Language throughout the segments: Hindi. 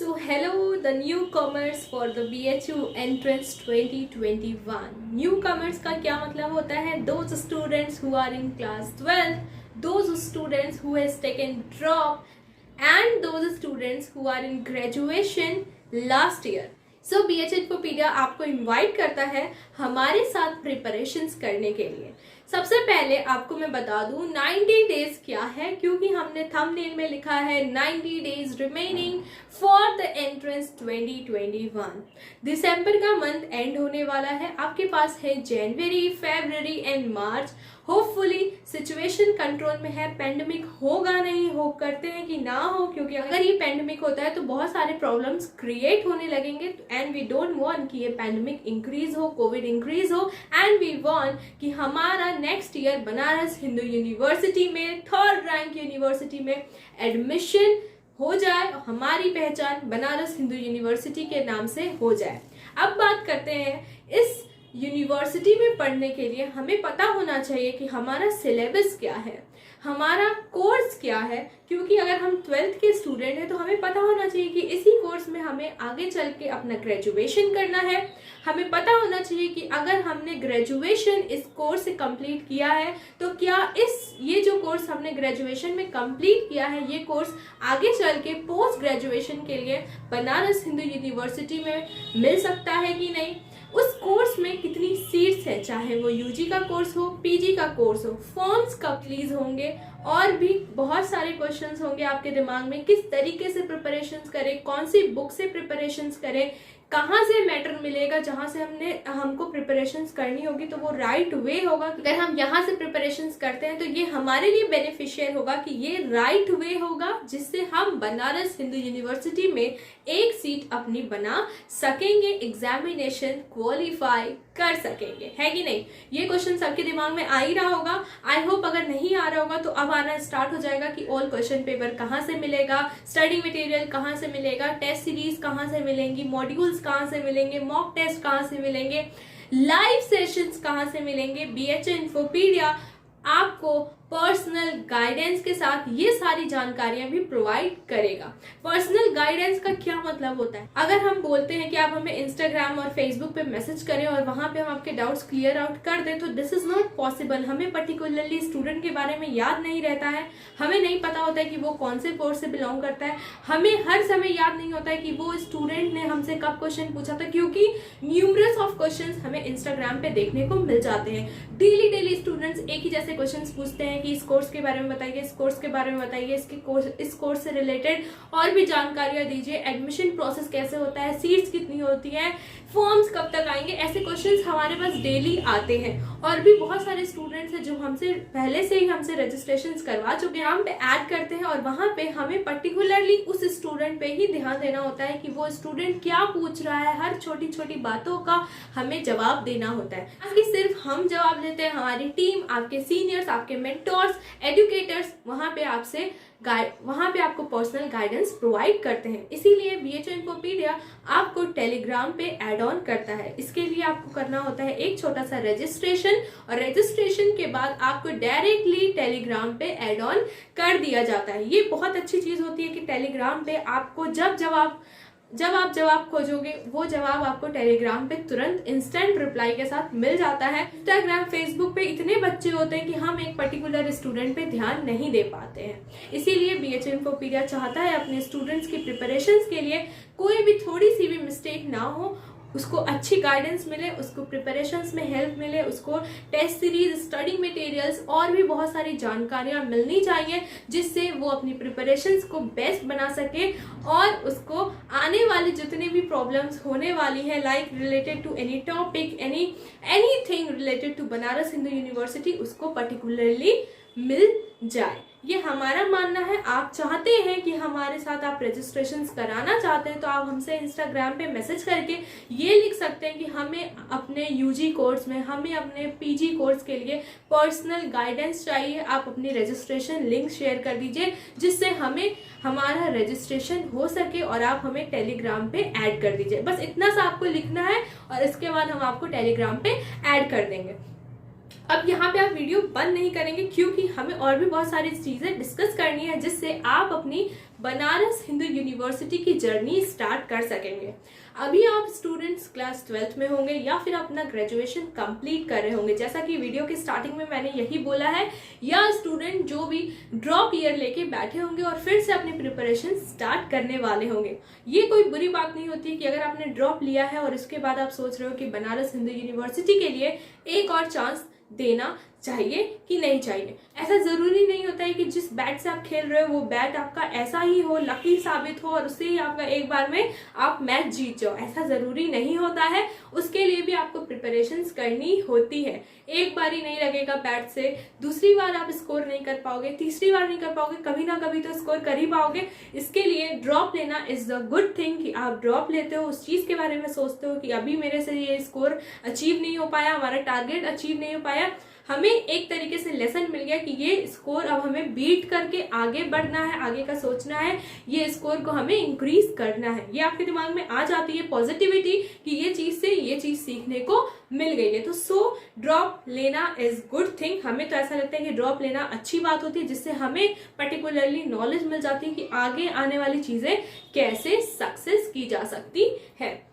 So hello the newcomers for the BHU entrance 2021. Newcomers का क्या मतलब होता है? Those students who are in class 12, those students who has taken drop and those students who are in graduation last year. So BH Infopedia आपको इनवाइट करता है हमारे साथ प्रिपरेशंस करने के लिए। सबसे पहले आपको मैं बता दूं 90 डेज क्या है, क्योंकि हमने थंबनेल में लिखा है 90 days remaining for the entrance 2021। दिसंबर का मंथ एंड होने वाला है, आपके पास है जनवरी, फरवरी एंड मार्च। होपफुली सिचुएशन कंट्रोल में है, पेंडेमिक होगा नहीं हो, करते हैं कि ना हो, क्योंकि अगर ये पेंडेमिक होता है तो बहुत सारे प्रॉब्लम्स क्रिएट होने लगेंगे एंड वी डोंट वांट कि ये पेंडेमिक इंक्रीज हो, कोविड इंक्रीज हो, एंड वी वांट कि हमारा next year Banaras Hindu university में, थर्ड रैंक यूनिवर्सिटी में एडमिशन हो जाए, हमारी पहचान बनारस हिंदू यूनिवर्सिटी के नाम से हो जाए। अब बात करते हैं इस यूनिवर्सिटी में पढ़ने के लिए हमें पता होना चाहिए कि हमारा सिलेबस क्या है, हमारा कोर्स क्या है, क्योंकि अगर हम 12th के स्टूडेंट हैं तो हमें पता होना चाहिए कि इसी कोर्स में हमें आगे चल के अपना ग्रेजुएशन करना है। हमें पता होना चाहिए कि अगर हमने ग्रेजुएशन इस कोर्स से कंप्लीट किया है तो क्या ये जो कोर्स हमने ग्रेजुएशन में कंप्लीट किया है, ये कोर्स आगे चल के पोस्ट ग्रेजुएशन के लिए बनारस हिंदू यूनिवर्सिटी में मिल सकता है कि नहीं, उस कोर्स में कितनी सीट्स है, चाहे वो यूजी का कोर्स हो, पीजी का कोर्स हो, फॉर्म्स कब रिलीज होंगे, और भी बहुत सारे क्वेश्चंस होंगे आपके दिमाग में। किस तरीके से प्रिपरेशंस करें, कौन सी बुक से प्रिपरेशंस करें, कहाँ से मैटर मिलेगा जहाँ से हमको प्रिपरेशंस करनी होगी तो वो राइट वे होगा। अगर हम यहाँ से प्रिपरेशंस करते हैं तो ये हमारे लिए बेनिफिशियल होगा कि ये राइट वे होगा, जिससे हम बनारस हिंदू यूनिवर्सिटी में एक सीट अपनी बना सकेंगे, एग्जामिनेशन क्वालिफाई कर सकेंगे, है कि नहीं। ये क्वेश्चन सबके दिमाग में आ ही रहा होगा। आई होप अगर नहीं आ रहा होगा तो अब आना स्टार्ट हो जाएगा कि ऑल क्वेश्चन पेपर कहाँ से मिलेगा, स्टडी मटेरियल कहाँ से मिलेगा, टेस्ट सीरीज कहाँ से मिलेंगी, मॉड्यूल्स कहाँ से मिलेंगे, मॉक टेस्ट कहाँ से मिलेंगे, लाइव सेशंस कहाँ से मिलेंगे। BH इन्फोपीडिया आपको पर्सनल गाइडेंस के साथ ये सारी जानकारियां भी प्रोवाइड करेगा। पर्सनल गाइडेंस का क्या मतलब होता है? अगर हम बोलते हैं कि आप हमें इंस्टाग्राम और फेसबुक पे मैसेज करें और वहां पे हम आपके डाउट्स क्लियर आउट कर दें, तो दिस इज नॉट पॉसिबल। हमें पर्टिकुलरली स्टूडेंट के बारे में याद नहीं रहता है, हमें नहीं पता होता है कि वो कौन से कोर्स से बिलोंग करता है, हमें हर समय याद नहीं होता है कि वो स्टूडेंट ने हमसे कब क्वेश्चन पूछा था, क्योंकि न्यूमरस ऑफ क्वेश्चन हमें इंस्टाग्राम पे देखने को मिल जाते हैं। डेली स्टूडेंट्स एक ही जैसे क्वेश्चन पूछते हैं कि इस कोर्स के बारे में बताइए, इस कोर्स के बारे में बताइए, इस कोर्स से रिलेटेड और भी जानकारियां दीजिए, एडमिशन प्रोसेस कैसे होता है, सीट्स कितनी होती है, फॉर्म्स कब तक आएंगे। ऐसे क्वेश्चंस हमारे पास डेली आते हैं। और भी बहुत सारे स्टूडेंट्स हैं जो हमसे पहले से ही हमसे रजिस्ट्रेशन करवा चुके हैं, हम पे ऐड करते हैं और वहां पे हमें पर्टिकुलरली उस स्टूडेंट पे ही ध्यान देना होता है कि वो स्टूडेंट क्या पूछ रहा है, हर छोटी छोटी बातों का हमें जवाब देना होता है। कि सिर्फ हम जवाब देते हैं, हमारी टीम, आपके सीनियर्स, आपके मेंटोर्स, एजुकेटर्स वहां पे आपको पर्सनल गाइडेंस प्रोवाइड करते हैं। इसीलिए BH इन्फोपीडिया आपको टेलीग्राम पे ऐड ऑन करता है। इसके लिए आपको करना होता है एक छोटा सा रजिस्ट्रेशन, और रजिस्ट्रेशन के बाद आपको डायरेक्टली टेलीग्राम पे ऐड ऑन कर दिया जाता है। ये बहुत अच्छी चीज होती है कि टेलीग्राम पे आपको जब आप जवाब खोजोगे वो जवाब आपको टेलीग्राम पे तुरंत इंस्टेंट रिप्लाई के साथ मिल जाता है। इंस्टाग्राम, फेसबुक पे इतने बच्चे होते हैं कि हम एक पर्टिकुलर स्टूडेंट पे ध्यान नहीं दे पाते हैं। इसीलिए BH इन्फोपीडिया चाहता है अपने स्टूडेंट्स की प्रिपरेशंस के लिए कोई भी थोड़ी सी भी मिस्टेक ना हो, उसको अच्छी गाइडेंस मिले, उसको प्रिपरेशंस में हेल्प मिले, उसको टेस्ट सीरीज, स्टडी मटेरियल्स और भी बहुत सारी जानकारियां मिलनी चाहिए, जिससे वो अपनी प्रिपरेशंस को बेस्ट बना सके और उसको आने वाली जितने भी प्रॉब्लम्स होने वाली हैं, like related to any topic, anything related to Banaras Hindu University, उसको पर्टिकुलरली मिल जाए। ये हमारा मानना है। आप चाहते हैं कि हमारे साथ आप रजिस्ट्रेशन कराना चाहते हैं तो आप हमसे इंस्टाग्राम पे मैसेज करके ये लिख सकते हैं कि हमें अपने यूजी कोर्स में, हमें अपने पीजी कोर्स के लिए पर्सनल गाइडेंस चाहिए। आप अपनी रजिस्ट्रेशन लिंक शेयर कर दीजिए, जिससे हमें हमारा रजिस्ट्रेशन हो सके और आप हमें टेलीग्राम पे ऐड कर दीजिए। बस इतना सा आपको लिखना है और इसके बाद हम आपको टेलीग्राम पे ऐड कर देंगे। अब यहाँ पे आप वीडियो बंद नहीं करेंगे क्योंकि हमें और भी बहुत सारी चीजें डिस्कस करनी है जिससे आप अपनी बनारस हिंदू यूनिवर्सिटी की जर्नी स्टार्ट कर सकेंगे। अभी आप स्टूडेंट्स क्लास 12th में होंगे या फिर अपना ग्रेजुएशन कंप्लीट कर रहे होंगे, जैसा कि वीडियो के स्टार्टिंग में मैंने यही बोला है, या स्टूडेंट जो भी ड्रॉप ईयर लेके बैठे होंगे और फिर से अपनी प्रिपरेशन स्टार्ट करने वाले होंगे। ये कोई बुरी बात नहीं होती कि अगर आपने ड्रॉप लिया है और उसके बाद आप सोच रहे हो कि बनारस हिंदू यूनिवर्सिटी के लिए एक और चांस देना चाहिए कि नहीं चाहिए। ऐसा जरूरी नहीं होता है कि जिस बैट से आप खेल रहे हो वो बैट आपका ऐसा ही हो, लकी साबित हो और उससे ही आपका एक बार में आप मैच जीत जाओ, ऐसा जरूरी नहीं होता है। उसके लिए भी आपको प्रिपरेशंस करनी होती है। एक बार ही नहीं लगेगा बैट से, दूसरी बार आप स्कोर नहीं कर पाओगे, तीसरी बार नहीं कर पाओगे, कभी ना कभी तो स्कोर कर ही पाओगे। इसके लिए ड्रॉप लेना इज द गुड थिंग कि आप ड्रॉप लेते हो, उस चीज के बारे में सोचते हो कि अभी मेरे से ये स्कोर अचीव नहीं हो पाया, हमारा टारगेट अचीव नहीं हो पाया, हमें एक तरीके से लेसन मिल गया कि ये स्कोर अब हमें बीट करके आगे बढ़ना है, आगे का सोचना है, ये स्कोर को हमें इंक्रीज करना है। ये आपके दिमाग में आ जाती है पॉजिटिविटी कि ये चीज से ये चीज सीखने को मिल गई है। तो ड्रॉप लेना इज गुड थिंग। हमें तो ऐसा लगता है कि ड्रॉप लेना अच्छी बात होती है, जिससे हमें पर्टिकुलरली नॉलेज मिल जाती है कि आगे आने वाली चीजें कैसे सक्सेस की जा सकती है।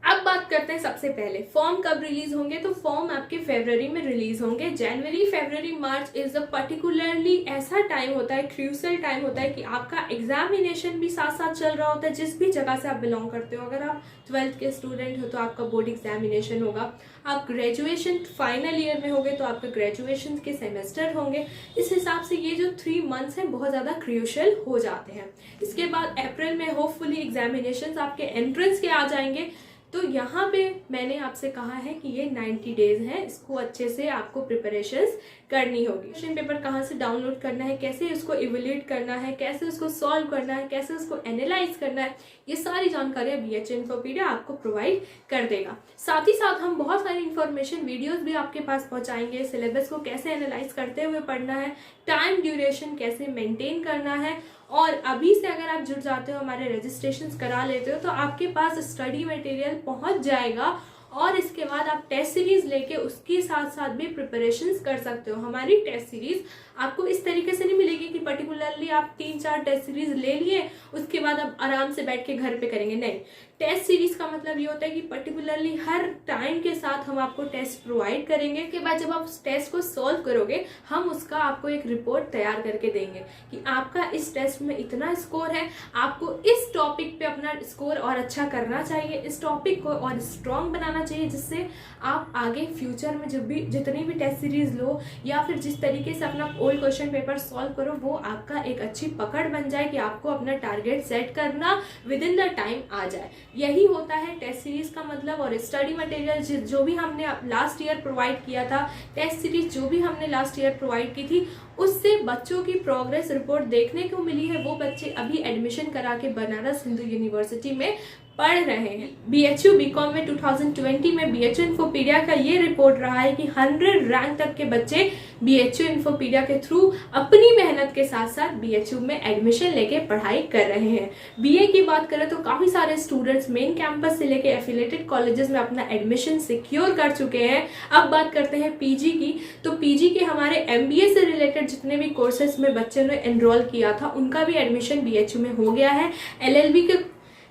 अब बात करते हैं सबसे पहले फॉर्म कब रिलीज होंगे। तो फॉर्म आपके फरवरी में रिलीज होंगे। जनवरी, फरवरी, मार्च इज अ पर्टिकुलरली ऐसा टाइम होता है, क्रूशियल टाइम होता है कि आपका एग्जामिनेशन भी साथ साथ चल रहा होता है जिस भी जगह से आप बिलोंग करते हो। अगर आप 12th के स्टूडेंट हो तो आपका बोर्ड एग्जामिनेशन होगा, आप ग्रेजुएशन फाइनल ईयर में होंगे तो आपका ग्रेजुएशन के सेमेस्टर होंगे। इस हिसाब से ये जो 3 मंथ्स हैं बहुत ज़्यादा क्रूशियल हो जाते हैं। इसके बाद अप्रैल में होपफुली एग्जामिनेशन आपके एंट्रेंस के आ जाएंगे। तो यहाँ पे मैंने आपसे कहा है कि ये 90 डेज है, इसको अच्छे से आपको प्रिपरेशंस करनी होगी। क्वेश्चन पेपर कहाँ से डाउनलोड करना है, कैसे उसको इवेल्यूएट करना है, कैसे उसको सॉल्व करना है, कैसे उसको एनालाइज करना है, ये सारी जानकारियां BHU इन्फोपीडिया आपको प्रोवाइड कर देगा। साथ ही साथ हम बहुत सारी इंफॉर्मेशन वीडियोस भी आपके पास पहुंचाएंगे। सिलेबस को कैसे एनालाइज करते हुए पढ़ना है, टाइम ड्यूरेशन कैसे मेंटेन करना है, और अभी से अगर आप जुड़ जाते हो, हमारे रजिस्ट्रेशन करा लेते हो, तो आपके पास स्टडी मटेरियल पहुंच जाएगा और इसके बाद आप टेस्ट सीरीज लेके उसके साथ साथ भी प्रिपरेशंस कर सकते हो। हमारी टेस्ट सीरीज आपको इस तरीके से नहीं मिलेगी कि पर्टिकुलरली आप 3-4 टेस्ट सीरीज ले लिए उसके बाद आप आराम से बैठ के घर पे करेंगे। नहीं, टेस्ट सीरीज का मतलब ये होता है कि पर्टिकुलरली हर टाइम के साथ हम आपको टेस्ट प्रोवाइड करेंगे। के बाद जब आप उस टेस्ट को सॉल्व करोगे, हम उसका आपको एक रिपोर्ट तैयार करके देंगे कि आपका इस टेस्ट में इतना स्कोर है, आपको इस टॉपिक पे अपना स्कोर और अच्छा करना चाहिए, इस टॉपिक को और स्ट्रॉन्ग बनाना चाहिए, जिससे आप आगे फ्यूचर में जब भी जितनी भी टेस्ट सीरीज लो या फिर जिस तरीके से अपना ओल्ड क्वेश्चन पेपर सॉल्व करो, वो आपका एक अच्छी पकड़ बन जाए कि आपको अपना टारगेट सेट करना विद इन द टाइम आ जाए। यही होता है टेस्ट सीरीज का मतलब। और स्टडी मटेरियल जो भी हमने लास्ट ईयर प्रोवाइड किया था, टेस्ट सीरीज जो भी हमने लास्ट ईयर प्रोवाइड की थी, उससे बच्चों की प्रोग्रेस रिपोर्ट देखने को मिली है। वो बच्चे अभी एडमिशन करा के बनारस हिंदू यूनिवर्सिटी में पढ़ रहे हैं। BHU BCom में 2020 में BHU इन्फोपीडिया का ये रिपोर्ट रहा है कि 100 रैंक तक के बच्चे BHU इन्फोपीडिया के थ्रू अपनी मेहनत के साथ साथ BHU में एडमिशन लेके पढ़ाई कर रहे हैं। BA की बात करें तो काफी सारे स्टूडेंट्स मेन कैंपस से लेके एफिलेटेड कॉलेजेस में अपना एडमिशन सिक्योर कर चुके हैं। अब बात करते हैं PG की। तो PG के हमारे MBA से रिलेटेड जितने भी कोर्सेज में बच्चों ने एनरोल किया था, उनका भी एडमिशन BHU में हो गया है।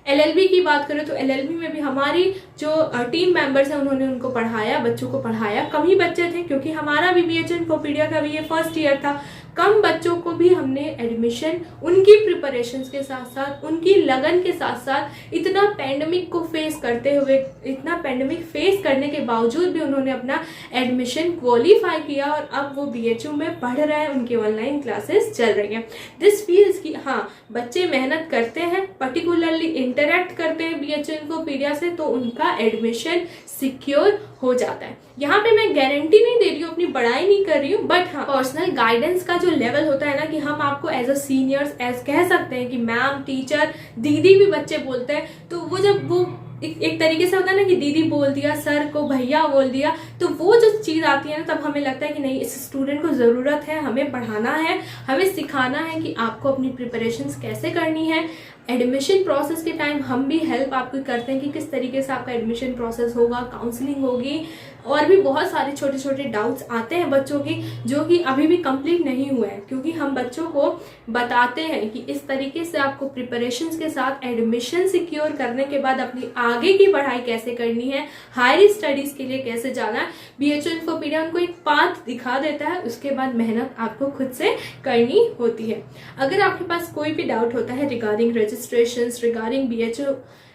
LLB की बात करें तो LLB में भी हमारी जो टीम मेंबर्स हैं उन्होंने उनको पढ़ाया, बच्चों को पढ़ाया। कम ही बच्चे थे क्योंकि हमारा भी BHU इन्फोपीडिया का भी ये फर्स्ट ईयर था। कम बच्चों को भी हमने एडमिशन उनकी प्रिपरेशंस के साथ साथ, उनकी लगन के साथ साथ, इतना पैंडेमिक को फेस करते हुए, इतना पैंडेमिक फेस करने के बावजूद भी उन्होंने अपना एडमिशन क्वालिफाई किया और अब वो BHU में पढ़ रहे हैं, उनकी ऑनलाइन क्लासेस चल रही हैं। दिस फील्स की हाँ, बच्चे मेहनत करते हैं, पर्टिकुलरली इंटरेक्ट करते हैं BHU इन्फोपीडिया से, तो उनका एडमिशन सिक्योर हो जाता है। यहाँ पे मैं गारंटी नहीं दे रही हूँ, अपनी बड़ाई नहीं कर रही हूँ, बट हाँ, पर्सनल गाइडेंस का जो लेवल होता है ना, कि हम आपको एज अ सीनियर्स एज कह सकते हैं कि मैम, टीचर, दीदी भी बच्चे बोलते हैं, तो वो जब वो एक तरीके से होता है ना कि दीदी बोल दिया, सर को भैया बोल दिया, तो वो जो चीज आती है ना, तब हमें लगता है कि नहीं, इस स्टूडेंट को जरूरत है, हमें पढ़ाना है, हमें सिखाना है कि आपको अपनी प्रिपरेशंस कैसे करनी है। एडमिशन प्रोसेस के टाइम हम भी हेल्प आपको करते हैं कि किस तरीके से आपका एडमिशन प्रोसेस होगा, काउंसलिंग होगी, और भी बहुत सारे छोटे छोटे डाउट्स आते हैं बच्चों की जो कि अभी भी कंप्लीट नहीं हुए हैं, क्योंकि हम बच्चों को बताते हैं कि इस तरीके से आपको प्रिपरेशंस के साथ एडमिशन सिक्योर करने के बाद अपनी आगे की पढ़ाई कैसे करनी है, हायर स्टडीज के लिए कैसे जाना है। BHU इन्फोपीडिया उनको एक पाथ दिखा देता है, उसके बाद मेहनत आपको खुद से करनी होती है। अगर आपके पास कोई भी डाउट होता है regarding registration,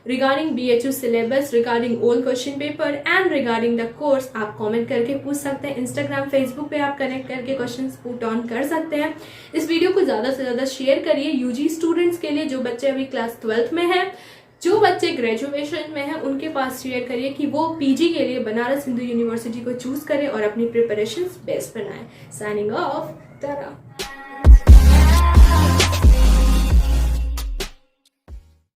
regarding BHU syllabus, regarding all question paper and regarding the course, आप कमेंट करके पूछ सकते हैं। इंस्टाग्राम, फेसबुक पे आप कनेक्ट करके क्वेश्चंस पुट ऑन कर सकते हैं। इस वीडियो को ज़्यादा से ज़्यादा शेयर करिए UG स्टूडेंट्स के लिए, जो बच्चे अभी क्लास 12th में हैं, जो बच्चे ग्रेजुएशन में हैं, उनके पास शेयर करिए कि वो PG के लिए बनारस हिंदू यूनिवर्सिटी को चूज करें और अपनी प्रिपरेशंस बेस्ट बनाएं। साइनिंग ऑफ, तारा।